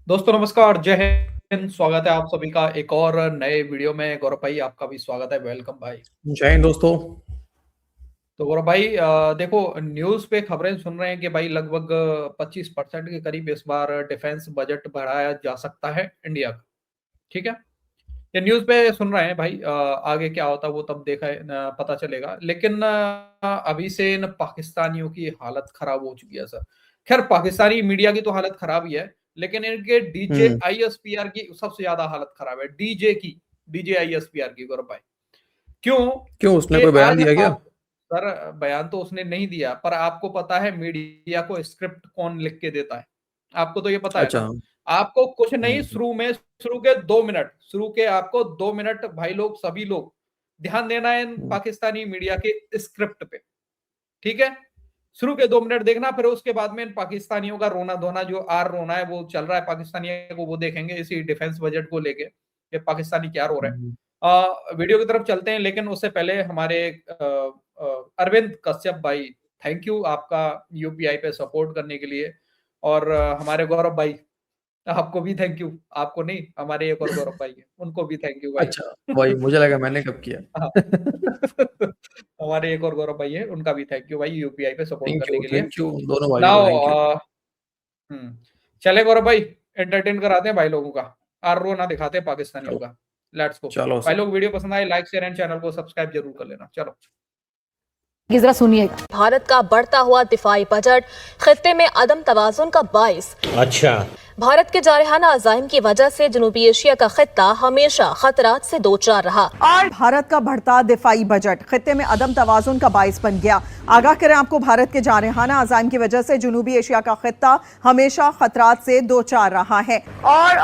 दोस्तों नमस्कार, जय हिंद। स्वागत है आप सभी का एक और नए वीडियो में। गौरव भाई आपका भी स्वागत है। वेलकम भाई। जय हिंद दोस्तों। तो गौरव भाई देखो न्यूज़ पे खबरें सुन रहे हैं कि भाई लगभग 25% के करीब इस बार डिफेंस बजट बढ़ाया जा सकता है इंडिया का। ठीक है, ये न्यूज़ पे सुन रहे हैं भाई। आगे क्या होता है वो तब देखा पता चलेगा। लेकिन अभी से इन पाकिस्तानियों की हालत खराब हो चुकी है सर। खैर पाकिस्तानी मीडिया की तो हालत खराब ही है, लेकिन इनके डीजे हम्म। आईएसपीआर की सबसे ज्यादा हालत खराब है। डीजे आईएसपीआर की गौरव भाई। क्यों क्यों, उसने कि कोई बयान आज दिया क्या? आप सर, बयान तो उसने नहीं दिया, पर आपको पता है मीडिया को स्क्रिप्ट कौन लिख के देता है? आपको तो ये पता है अच्छा। ना। आपको कुछ नहीं, हम्म। शुरू के 2 मिनट, शुरू के आपको 2 मिनट भाई लोग सभी लोग ध्यान देना है इन हम्म। पाकिस्तानी मीडिया के स्क्रिप्ट पे। ठीक है, शुरू के 2 मिनट देखना, फिर उसके बाद में इन पाकिस्तानियों का रोना धोना जो आर रोना है वो चल रहा है पाकिस्तानियों को, वो देखेंगे इसी डिफेंस बजट को लेके कि पाकिस्तानी क्या रो रहे हैं। हम्म। वीडियो की तरफ चलते हैं, लेकिन उससे पहले हमारे अरविंद कश्यप भाई, थैंक यू आपका यूपीआई पे सपोर्ट करने के लिए। और हमारे गौरव भाई, आपको भी थैंक यू। आपको नहीं, हमारे एक और गौरव भाई है, उनको भी थैंक यू भाई। अच्छा, वही मुझे लगा मैंने कब किया। हाँ। हमारे एक और गौरव भाई है, उनका भी थैंक यू भाई यूपीआई पे सपोर्ट करने के लिए। थैंक यू दोनों भाइयों को, नाउ थैंक यू। चले गौरव भाई, एंटरटेन कराते हैं भाई लोगों का, आर रो ना दिखाते हैं पाकिस्तानियों चलो। का। Let's go. चलो भाई सर। लोग वीडियो पसंद आए लाइक शेयर एंड चैनल को सब्सक्राइब जरूर कर लेना। चलो जरा सुनिएगा। भारत का बढ़ता हुआ दिफाई बजट खित्ते में अदम तवाजुन का बाइस। अच्छा। भारत के जारहाना अज़ाइम की वजह से जनूबी एशिया का खित्ता हमेशा खतरात से दो चार रहा। और भारत का बढ़ता दिफाई बजट खित्ते में अदम तवाजुन का बाइस बन गया। आगाह करें आपको, भारत के जारहाना अज़ाइम की वजह से जनूबी एशिया का खित्ता हमेशा खतरात से दो चार रहा है। और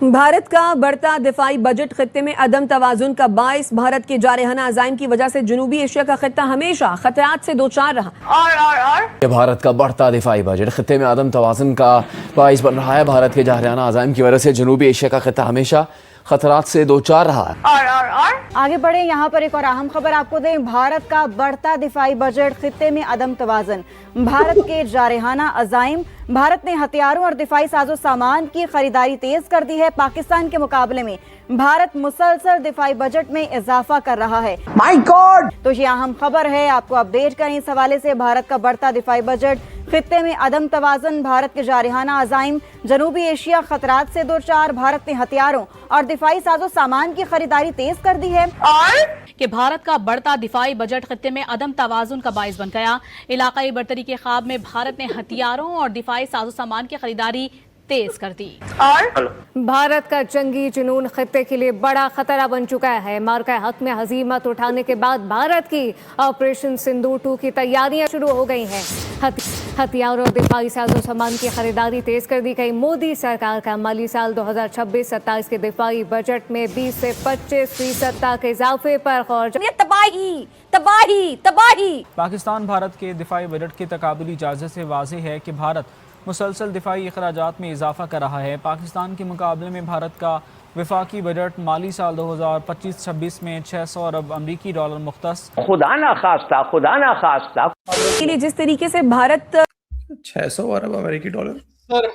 भारत का बढ़ता दिफाई बजट खित्ते में अदम तवाजुन का बाइस। भारत के जारहाना अज़ाइम की वजह से जनूबी एशिया का खित्ता हमेशा खतरात से दो चार रहा। और भारत का बढ़ता दिफाई बजट खित्ते में अदम तवाज़ुन का बाइस बन रहा है। भारत के जारहाना अज़ाइम की वजह से जनूबी एशिया का खित्ता हमेशा खतरात से दो चार रहा है। और आगे बढ़े, यहाँ पर एक और अहम खबर आपको दें। भारत का बढ़ता दिफाई बजट खित्ते में अदम तवाज़ुन। भारत के जारहाना अज़ाइम। भारत ने हथियारों और दिफाई साजो सामान की खरीदारी तेज कर दी है। पाकिस्तान के मुकाबले में भारत मुसलसल दिफाई बजट में इजाफा कर रहा है। My God! तो ये अहम खबर है, आपको अपडेट करें इस हवाले से। भारत का बढ़ता दिफाई बजट खित्ते में अदम तवाज़ुन। भारत के जारहाना अज़ाइम। जनूबी एशिया खतरात से दो चार। भारत ने हथियारों और दिफाई साजो सामान की खरीदारी तेज कर दी है। और कि भारत का बढ़ता दिफाई बजट खित्ते में अदम तवाजुन का बाइस बन गया। इलाकाई बरतरी के ख्वाब में भारत ने हथियारों और दिफाई साजो सामान की खरीदारी तेज कर दी। और भारत का जंगी जुनून खित्ते के लिए बड़ा खतरा बन चुका है। मार्का हक में हजीमत उठाने के बाद भारत की ऑपरेशन सिंदूर 2 की तैयारियां शुरू हो गई हैं। हथियारों और दिफाई साजो सामान की खरीदारी तेज कर दी गई। मोदी सरकार का माली साल 2026-27 के दिफाई बजट में 20 से 25% तक इजाफे पर गौर। तबाही तबाही तबाही। पाकिस्तान भारत के दिफाई बजट की तकाबुली इजाज़त से वाज़ेह है कि भारत मुसलसल दिफाई अखराजात में इजाफा कर रहा है। पाकिस्तान के मुकाबले में भारत का विफाकी बजट माली साल 2025-26 में 600 अरब अमरीकी डॉलर मुख्तस। खुदा ना खास्ता के लिए जिस तरीके से भारत 600 अरब अमेरिकी डॉलर। सर,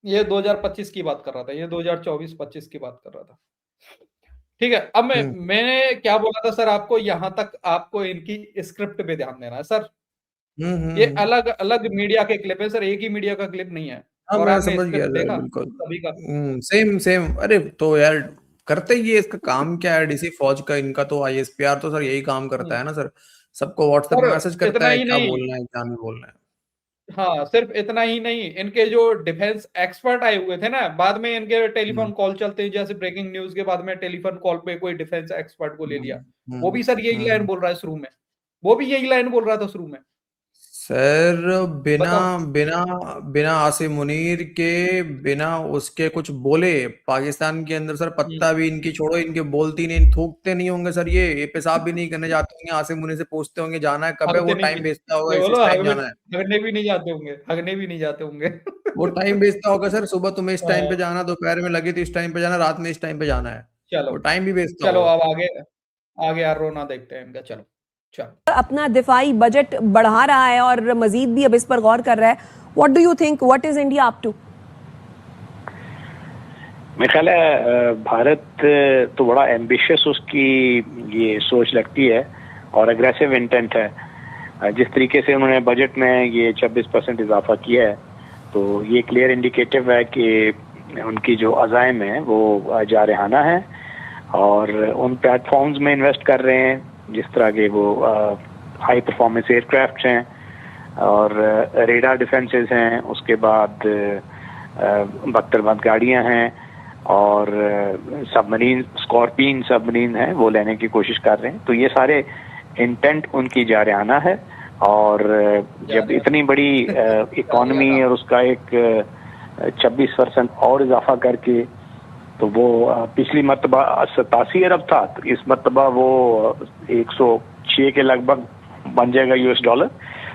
ये 2025 की बात कर रहा था, ये 2024-25 की बात कर रहा था। ठीक है, अब मैंने क्या बोला था सर आपको, यहाँ तक आपको इनकी स्क्रिप्ट पे ध्यान देना है सर। ये अलग अलग मीडिया के क्लिप है सर, एक ही मीडिया का क्लिप नहीं है। हाँ, और मैं आपने समझ गया स्क्रिप्ट सर, देखा बिल्कुल। सभी का? Same same. अरे तो यार, करते ही ये, इसका काम क्या है? डीसी फौज का, इनका तो आईएसपीआर तो सर यही काम करता है ना सर। सबको व्हाट्सएप में और मैसेज करता इतना है ही क्या नहीं, बोलना है क्या नहीं बोलना है। हाँ सिर्फ इतना ही नहीं, इनके जो डिफेंस एक्सपर्ट आए हुए थे ना, बाद में इनके टेलीफोन कॉल चलते हैं, जैसे ब्रेकिंग न्यूज के बाद में टेलीफोन कॉल पे कोई डिफेंस एक्सपर्ट को ले लिया, वो भी सर यही लाइन बोल रहा है शुरू में। वो भी यही लाइन बोल रहा था शुरू में। सर, बिना बताओ। बिना बिना आसिम मुनीर के, बिना उसके कुछ बोले पाकिस्तान के अंदर सर पत्ता भी इनकी छोड़ो, इनके बोलती नहीं, थूकते नहीं होंगे सर। ये पेशाब भी नहीं करने जाते होंगे, आसिम मुनीर से पूछते होंगे जाना है कब है, हगते वो नहीं टाइम है, भेजता होगा ये इस बोलो टाइम जाना है। हगने भी नहीं जाते होंगे, हगने भी नहीं जाते होंगे। वो टाइम भेजता होगा सर, सुबह तुम्हें इस टाइम पे हाँ, जाना, दोपहर में लगी तो इस टाइम पे जाना, रात में इस टाइम पे जाना है। चलो वो टाइम भी भेजता चलो होगा। अब आगे, आगे यार रोना देखते हैं इनका। चलो चलो अपना दिफाई बजट बढ़ा रहा है और मजीद भी अब इस पर गौर कर रहा है। What do you think, what is India up to? मेरा ख्याल है भारत तो बड़ा एम्बिशियस उसकी ये सोच लगती है और अग्रेसिव इंटेंट है। जिस तरीके से उन्होंने बजट में ये 26% इजाफा किया है, तो ये क्लियर इंडिकेटिव है कि उनकी जो अज़ाइम है वो जारहाना है और उन प्लेटफॉर्म्स में इन्वेस्ट कर रहे हैं जिस तरह के वो हाई परफॉर्मेंस एयरक्राफ्ट हैं और रेडार डिफेंसेस हैं, उसके बाद बख्तरबंद गाड़ियां हैं और सबमरीन, स्कॉर्पियन सबमरीन है, वो लेने की कोशिश कर रहे हैं। तो ये सारे इंटेंट उनकी जारहाना है और जब इतनी बड़ी इकॉनमी और उसका एक 26% और इजाफा करके, तो वो पिछली मरतबा 87 अरब था, तो इस मरतबा वो 106 के लगभग बन जाएगा यूएस डॉलर।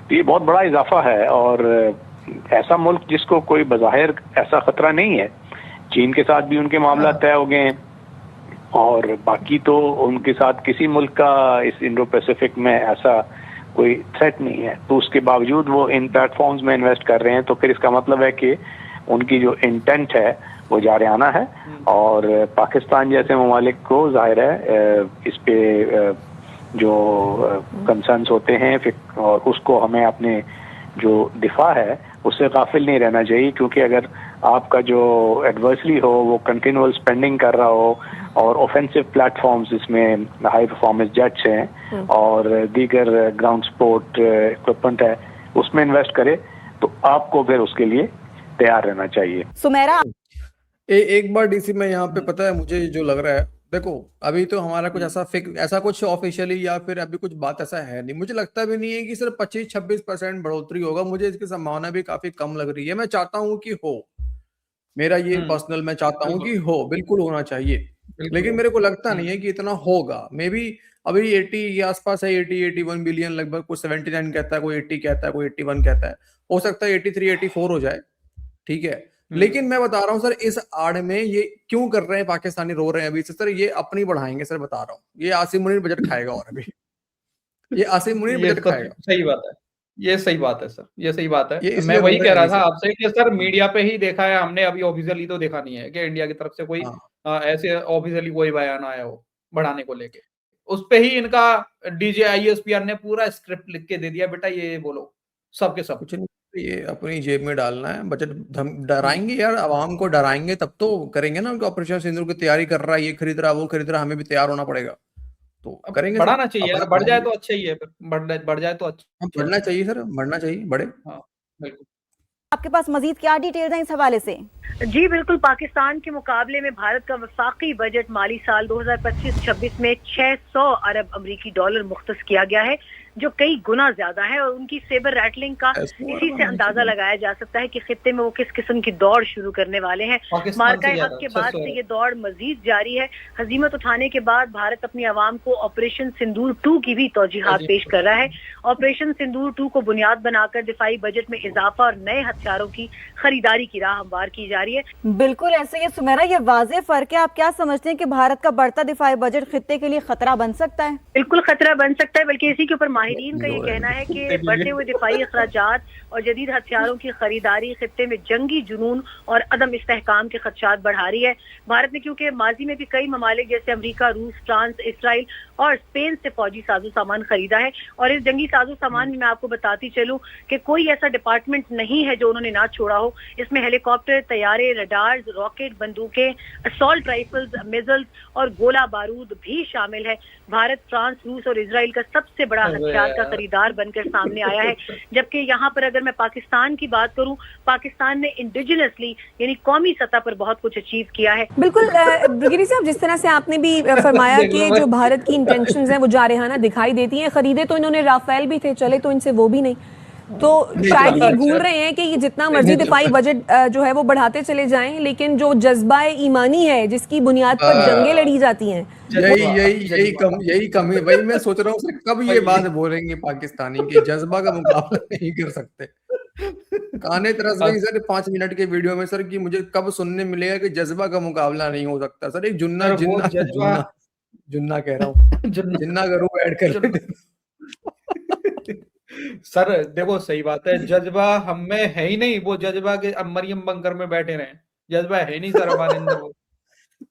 तो ये बहुत बड़ा इजाफा है और ऐसा मुल्क जिसको कोई बज़ाहिर ऐसा खतरा नहीं है, चीन के साथ भी उनके मामला तय हो गए हैं और बाकी तो उनके साथ किसी मुल्क का इस इंडो पैसिफिक में ऐसा कोई थ्रेट नहीं है, तो उसके बावजूद वो इन प्लेटफॉर्म्स में इन्वेस्ट कर रहे हैं। तो फिर इसका मतलब है कि उनकी जो इंटेंट है वो जारहाना है और पाकिस्तान जैसे ममालिक को जाहिर है इस पे जो कंसर्न्स होते हैं और उसको हमें अपने जो दिफा है उससे गाफिल नहीं रहना चाहिए, क्योंकि अगर आपका जो एडवर्सरी हो वो कंटिन्यूअल स्पेंडिंग कर रहा हो और ऑफेंसिव प्लेटफॉर्म्स जिसमें हाई परफॉर्मेंस जेट्स हैं और दीगर ग्राउंड सपोर्ट इक्विपमेंट है, उसमें इन्वेस्ट करे, तो आपको फिर उसके लिए तैयार रहना चाहिए। सुमेरा एक बार डीसी में यहाँ पे पता है मुझे जो लग रहा है, देखो अभी तो हमारा कुछ ऐसा कुछ ऑफिशियली या फिर अभी कुछ बात ऐसा है नहीं, मुझे लगता भी नहीं है कि सिर्फ 25-26% बढ़ोतरी होगा, मुझे इसकी संभावना भी काफी कम लग रही है। मैं चाहता हूँ कि हो, मेरा ये पर्सनल मैं चाहता हूँ कि हो, बिल्कुल होना चाहिए, लेकिन मेरे को लगता नहीं है कि इतना होगा। मे बी अभी 80 के आसपास है, 81 बिलियन लगभग, कोई 79 कहता है, कोई 80 कहता है, कोई 81 कहता है, हो सकता है 83-84 हो जाए, ठीक है। लेकिन मैं बता रहा हूँ सर, इस आड़ में ये क्यों कर रहे हैं पाकिस्तानी, रो रहे हैं अभी से सर, ये अपनी बढ़ाएंगे सर, बता रहा हूँ, ये आसिम मुनीर बजट खाएगा और अभी ये आसिम मुनीर बजट खाएगा। सही बात है, ये सही बात है सर, ये सही बात है। ये मैं वही कह रहा था आपसे कि सर मीडिया पे ही देखा है हमने, अभी ऑफिशियली तो देखा नहीं है कि इंडिया की तरफ से कोई ऐसे ऑफिशियली कोई बयान आया हो बढ़ाने को लेके। उस पे ही इनका डीजे ISPR ने पूरा स्क्रिप्ट लिख के दे दिया, बेटा ये बोलो सबके सब। कुछ नहीं, ये अपनी जेब में डालना है बजट, डराएंगे यार, आवाम को डराएंगे तब तो करेंगे ना। उनका ऑपरेशन सिंदूर की तैयारी कर रहा है, ये खरीद रहा, वो खरीद रहा, हमें भी तैयार होना पड़ेगा, तो करेंगे। बढ़ाना चाहिए यार, बढ़ जाए तो अच्छा ही है, बढ़ जाए तो अच्छा, बढ़ना चाहिए सर, बढ़ना चाहिए, बढ़े। हाँ बिल्कुल। आपके पास मजीद क्या डिटेल्स हैं इस हवाले से? जी बिल्कुल, पाकिस्तान के मुकाबले में भारत का वफाकी बजट माली साल 2025-26 में 600 अरब अमरीकी डॉलर मुख्तस किया गया है, जो कई गुना ज्यादा है और उनकी सेबर रैटलिंग का इसी से अंदाजा लगाया जा सकता है कि खित्ते में वो किस किस्म की दौड़ शुरू करने वाले हैं। मार्का हक के बाद से ये दौड़ मजीद जारी है। हजीमत उठाने के बाद भारत अपनी आवाम को ऑपरेशन सिंदूर 2 की भी तौजीहात पेश कर रहा है। ऑपरेशन सिंदूर 2 को बुनियाद बनाकर दिफाई बजट में इजाफा और नए हथियारों की खरीदारी की राह हमवार की जा रही है। बिल्कुल ऐसे ही सुमेरा, ये वाज़ेह फर्क है। आप क्या समझते हैं कि भारत का बढ़ता दिफाई बजट खित्ते के लिए खतरा बन सकता है? बिल्कुल खतरा बन सकता है, बल्कि इसी के ऊपर माहिरीन का ये कहना है कि बढ़ते हुए दिफाई अखराजात और जदीद हथियारों की खरीदारी खित्ते में जंगी जुनून और अदम इस्तेहकाम के खदशात बढ़ा रही है। भारत ने क्योंकि माजी में भी कई ममालिक जैसे अमेरिका, रूस, फ्रांस, इसराइल और स्पेन से फौजी साजो सामान खरीदा है, और इस जंगी साजो सामान में मैं आपको बताती चलूं कि कोई ऐसा डिपार्टमेंट नहीं है जो उन्होंने ना छोड़ा हो। इसमें हेलीकॉप्टर, तैयारे, रडार्स, रॉकेट, बंदूकें, असॉल्ट राइफल्स, मिसाइल्स और गोला बारूद भी शामिल है। भारत फ्रांस, रूस और इसराइल का सबसे बड़ा हथियार का खरीदार बनकर सामने आया है। जबकि यहाँ पर अगर मैं पाकिस्तान की बात करूँ, पाकिस्तान ने इंडिजिनसली यानी कौमी सतह पर बहुत कुछ अचीव किया है। बिल्कुल ब्रिगेडियर साहब, जिस तरह से आपने भी फरमाया कि जो भारत की इंटेंशंस हैं वो जारहाना दिखाई देती हैं। खरीदे तो इन्होंने राफेल भी थे, चले तो इनसे वो भी नहीं, तो शायद ये भूल रहे हैं कि ये जितना मर्जी दिफाई बजट जो है वो बढ़ाते चले जाएं, लेकिन जो जज्बा ईमानी है जिसकी बुनियाद पर जंगें लड़ी जाती हैं, यही कमी। वही मैं सोच रहा हूँ कब ये बात बोलेंगे पाकिस्तानी कि जज्बा का मुकाबला नहीं कर सकते। काने तरस गई सर 5 मिनट के वीडियो में सर कि मुझे कब सुनने मिलेगा कि जज्बा का मुकाबला नहीं हो सकता। सर एक जुन्ना कह रहा हूँ, जिन्ना करूँ ऐड कर सर देखो सही बात है, जज्बा हम में है ही नहीं, वो जज्बा के अब मरियम बंकर में बैठे रहे, जज्बा है ही नहीं सर हमारे अंदर वो।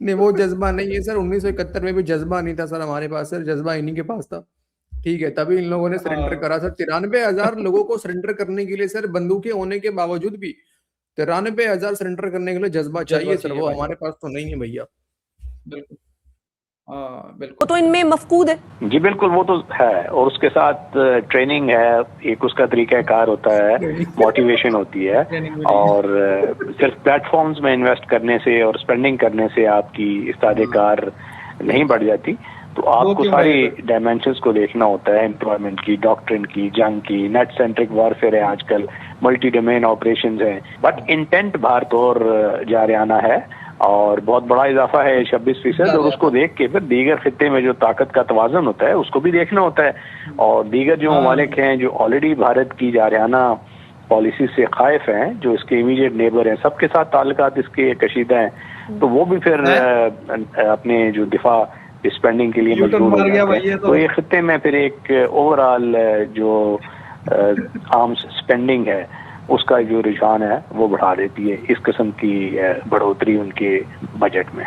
नहीं वो जज्बा नहीं है सर, 1971 में भी जज्बा नहीं था सर हमारे पास, सर जज्बा इन्हीं के पास था। ठीक है, तभी इन लोगों ने सरेंडर करा सर। 93,000 लोगों को सरेंडर करने के लिए सर, बंदूकें होने के बावजूद भी 93,000 सरेंडर करने के लिए जज्बा चाहिए सर, वो हमारे पास तो नहीं है भैया। बिल्कुल, हाँ बिल्कुल। वो तो इनमें मफकूद है। जी बिल्कुल, वो तो है, और उसके साथ ट्रेनिंग है, एक उसका तरीकाकार होता है, मोटिवेशन होती है, और सिर्फ प्लेटफॉर्म्स में इन्वेस्ट करने से और स्पेंडिंग करने से आपकी इस्तादेकार नहीं बढ़ जाती। तो आपको सारी डायमेंशंस को देखना होता है, एम्प्लॉयमेंट की, डॉक्ट्रिन की, जंग की, नेट सेंट्रिक वॉरफेयर है आजकल, मल्टी डोमेन ऑपरेशंस हैं, बट इंटेंट भारत और जारियाना है, और बहुत बड़ा इजाफा है 26%, और उसको देख के फिर दीगर खित्ते में जो ताकत का तवाज़ुन होता है उसको भी देखना होता है। और दीगर जो ममालिक हैं जो ऑलरेडी भारत की जारियाना पॉलिसी से खाइफ हैं, जो इसके इमीडिएट नेबर हैं, सबके साथ ताल्लुकात इसके कशीदा हैं, तो वो भी फिर अपने जो दिफा स्पेंडिंग के लिए मजबूर हो जाते हैं। तो ये खित्ते में फिर एक ओवरऑल जो आर्म्स स्पेंडिंग है उसका जो रुझान है वो बढ़ा देती है इस किस्म की बढ़ोतरी उनके बजट में।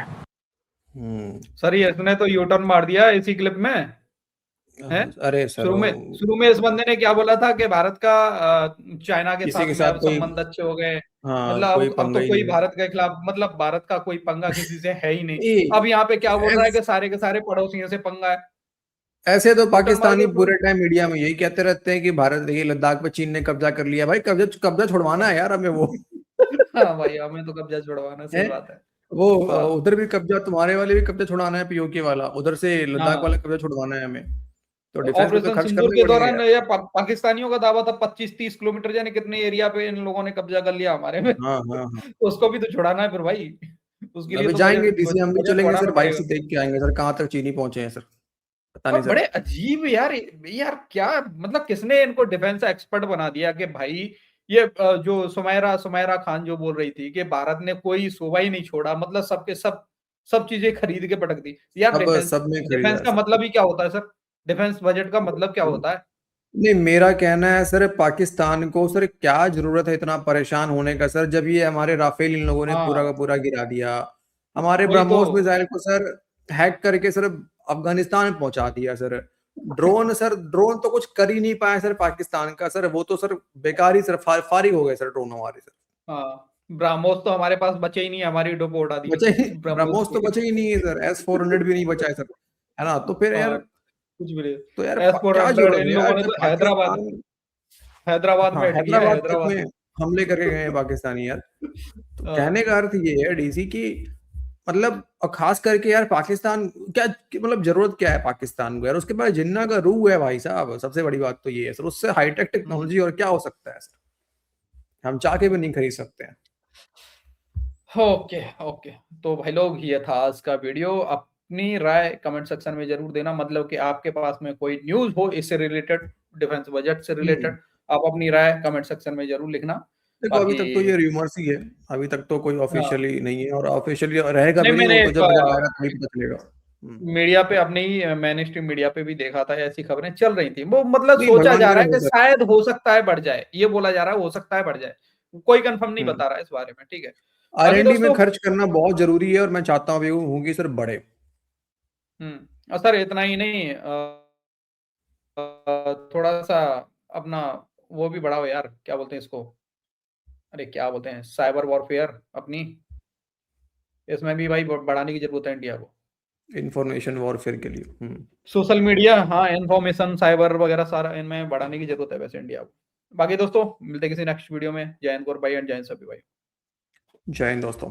सर ये इसने तो यूटर्न मार दिया इसी क्लिप में है। अरे सर शुरू में इस बंदे ने क्या बोला था कि भारत का चाइना के साथ संबंध अच्छे हो गए, मतलब अब तो कोई भारत के खिलाफ, मतलब भारत का कोई पंगा किसी से है ही नहीं। अब यहाँ पे क्या बोल रहा है कि सारे के सारे पड़ोसियों से पंगा है। ऐसे तो पाकिस्तानी पूरे टाइम मीडिया में यही कहते रहते हैं कि भारत देखिए लद्दाख पे चीन ने कब्जा कर लिया। भाई कब्जा छुड़वाना है यार हमें वो। हाँ भाई हमें तो कब्जा छुड़वाना, सही बात है। वो उधर भी कब्जा, तुम्हारे वाले भी कब्जा छुड़वाना है, पीओके वाला, उधर से लद्दाख वाला कब्जा छुड़वाना है हमें। तो डिफेंस पे तो खर्च करने के दौरान या पाकिस्तानियों का दावा था 25-30 किलोमीटर जाने कितने एरिया पे इन लोगों ने कब्जा कर लिया हमारे में। तो उसको भी तो छुड़ाना है फिर भाई, उसके लिए जाएंगे डीसी, हम भी चलेंगे सर, बाइक से देख के आएंगे सर कहाँ तक चीनी पहुंचे हैं सर। बड़े अजीब यार क्या मतलब किसने इनको डिफेंस एक्सपर्ट बना दिया कि भाई ये जो सुमैरा खान जो बोल रही थी कि भारत ने कोई सूबा ही नहीं छोड़ा, मतलब सबके सब चीजें खरीद के पटक दी यार। डिफेंस का मतलब ही क्या होता है सर? डिफेंस बजट का मतलब क्या होता है? नहीं मेरा कहना है सर, पाकिस्तान को सर क्या जरूरत है इतना परेशान होने का सर, जब ये हमारे राफेल इन लोगों ने पूरा का पूरा गिरा दिया, हमारे ब्रह्मोस मिसाइल को सर हैक करके सर अफगानिस्तान में पहुंचा दिया सर। ड्रोन ड्रोन तो कुछ कर ही नहीं पाए सर पाकिस्तान का सर, वो तो सर बेकार ही सर फारिग हो गए सर ड्रोन हमारे सर। हाँ ब्रह्मोस तो हमारे पास बचे ही नहीं, हमारी डोपो उड़ा दी। ब्रह्मोस तो बचे ही नहीं है सर, S-400 भी नहीं बचा है सर, है ना। तो फिर यार कुछ भी नहीं, तो यार क्या जरूरत है यार, तो हैदराबाद में हमले करके गए पाकिस्तानी यार। तो कहने का अर्थ ये है डीसी की, मतलब और खास करके यार पाकिस्तान क्या, मतलब जरूरत क्या है पाकिस्तान को यार, उसके पास जिन्ना का रूह है भाई साहब, सबसे बड़ी बात तो ये है सर, उससे हाईटेक टेक्नोलॉजी और क्या हो सकता है सर, हम चाह के भी नहीं खरीद सकते हैं। ओके तो भाई लोग ये था आज का वीडियो। अपनी राय कमेंट सेक्शन में जरूर देना, मतलब कि आपके पास में कोई न्यूज हो इससे रिलेटेड, डिफेंस बजट से रिलेटेड, आप अपनी राय कमेंट सेक्शन में जरूर लिखना। देखो अभी तक तो ये रूमर्स ही है, अभी तक तो कोई ऑफिशियली नहीं है, और ऑफिशियली रहेगा भी नहीं, तो जब आएगा तभी पता चलेगा। मीडिया पे अपने ही मेन स्ट्रीम मीडिया पे भी देखा था, ऐसी खबरें चल रही थी, वो मतलब सोचा जा रहा है कि शायद हो सकता है बढ़ जाए, ये बोला जा रहा है हो सकता है बढ़ जाए, कोई कंफर्म नहीं बता रहा है इस बारे में। ठीक है, R&D में खर्च करना बहुत जरूरी है, और मैं चाहता हूँ कि सर बढ़े। सर इतना ही नहीं, थोड़ा सा अपना वो भी बढ़ाओ यार, क्या बोलते हैं इसको, अरे क्या बोलते हैं, साइबर वॉरफेयर अपनी, इसमें भी भाई बढ़ाने की जरूरत है इंडिया को, इंफॉर्मेशन वॉरफेयर के लिए सोशल मीडिया, हाँ इंफॉर्मेशन साइबर वगैरह सारा इनमें बढ़ाने की जरूरत है वैसे इंडिया को। बाकी दोस्तों मिलते हैं किसी नेक्स्ट वीडियो में। जय हिंद गौर भाई एंड जय हिंद सभी भाई। जय हिंद दोस्तों।